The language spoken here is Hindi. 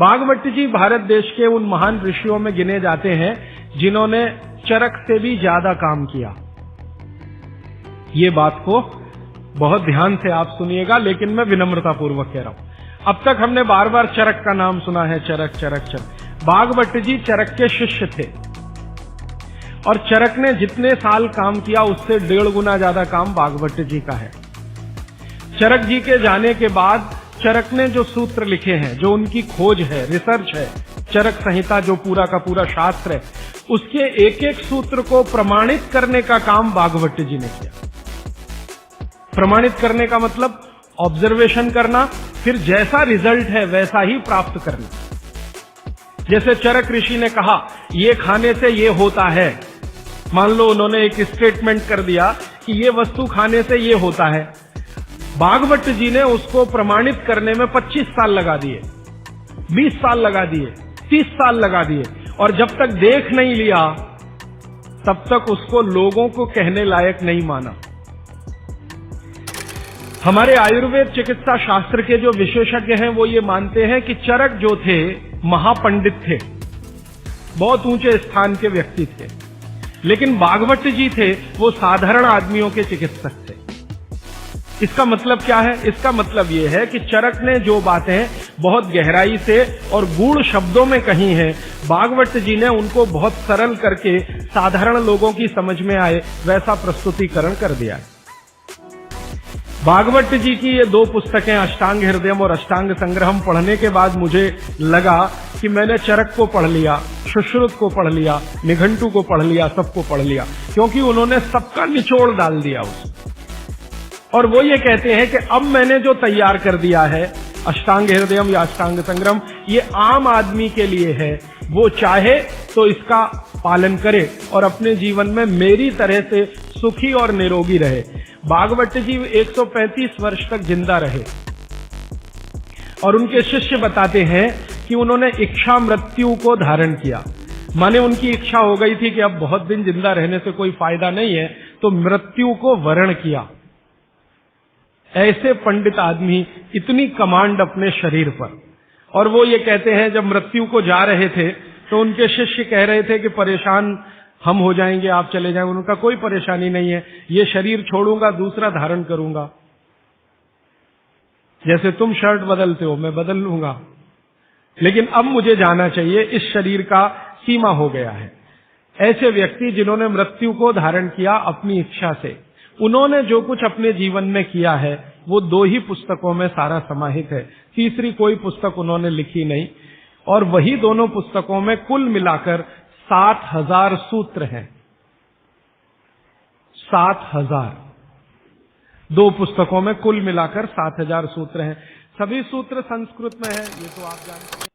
भागवत जी भारत देश के उन महान ऋषियों में गिने जाते हैं जिन्होंने चरक से भी ज्यादा काम किया। ये बात को बहुत ध्यान से आप सुनिएगा, लेकिन मैं विनम्रता पूर्वक कह रहा हूं। अब तक हमने बार बार चरक का नाम सुना है, चरक चरक चरक। भागवत जी चरक के शिष्य थे और चरक ने जितने साल काम किया उससे 1.5 गुना ज्यादा काम भागवत जी का है। चरक जी के जाने के बाद चरक ने जो सूत्र लिखे हैं, जो उनकी खोज है, रिसर्च है, चरक संहिता जो पूरा का पूरा शास्त्र है, उसके एक एक सूत्र को प्रमाणित करने का काम भागवत जी ने किया। प्रमाणित करने का मतलब ऑब्जर्वेशन करना, फिर जैसा रिजल्ट है वैसा ही प्राप्त करना। जैसे चरक ऋषि ने कहा ये खाने से ये होता है, मान लो उन्होंने एक स्टेटमेंट कर दिया कि ये वस्तु खाने से ये होता है। भागवत जी ने उसको प्रमाणित करने में 25 साल लगा दिए, 20 साल लगा दिए, 30 साल लगा दिए, और जब तक देख नहीं लिया तब तक उसको लोगों को कहने लायक नहीं माना। हमारे आयुर्वेद चिकित्सा शास्त्र के जो विशेषज्ञ हैं वो ये मानते हैं कि चरक जो थे महापंडित थे, बहुत ऊंचे स्थान के व्यक्ति थे, लेकिन भागवत जी थे वो साधारण आदमियों के चिकित्सक थे। इसका मतलब क्या है? इसका मतलब ये है कि चरक ने जो बातें बहुत गहराई से और गूढ़ शब्दों में कही हैं, भागवत जी ने उनको बहुत सरल करके साधारण लोगों की समझ में आए वैसा प्रस्तुतिकरण कर दिया है। भागवत जी की ये 2 पुस्तकें अष्टांग हृदयम और अष्टांग संग्रहम पढ़ने के बाद मुझे लगा कि मैंने चरक को पढ़ लिया, सुश्रुत को पढ़ लिया, निघंटु को पढ़ लिया, सबको पढ़ लिया, क्योंकि उन्होंने सबका निचोड़ डाल दिया उसमें। और वो ये कहते हैं कि अब मैंने जो तैयार कर दिया है अष्टांग हृदयम या अष्टांग संग्रहम, ये आम आदमी के लिए है। वो चाहे तो इसका पालन करे और अपने जीवन में मेरी तरह से सुखी और निरोगी रहे। भागवत जी 135 वर्ष तक जिंदा रहे और उनके शिष्य बताते हैं कि उन्होंने इच्छा मृत्यु को धारण किया। माने उनकी इच्छा हो गई थी कि अब बहुत दिन जिंदा रहने से कोई फायदा नहीं है, तो मृत्यु को वरण किया। ऐसे पंडित आदमी, इतनी कमांड अपने शरीर पर। और वो ये कहते हैं जब मृत्यु को जा रहे थे तो उनके शिष्य कह रहे थे कि परेशान हम हो जाएंगे, आप चले जाएंगे। उनका कोई परेशानी नहीं है, ये शरीर छोड़ूंगा, दूसरा धारण करूंगा। जैसे तुम शर्ट बदलते हो मैं बदल लूंगा, लेकिन अब मुझे जाना चाहिए, इस शरीर का सीमा हो गया है। ऐसे व्यक्ति जिन्होंने मृत्यु को धारण किया अपनी इच्छा से, उन्होंने जो कुछ अपने जीवन में किया है वो 2 ही पुस्तकों में सारा समाहित है, तीसरी कोई पुस्तक उन्होंने लिखी नहीं। और वही दोनों पुस्तकों में कुल मिलाकर 7,000 सूत्र हैं। 7,000, 2 पुस्तकों में कुल मिलाकर 7,000 सूत्र हैं। सभी सूत्र संस्कृत में हैं, ये तो आप जानते हैं।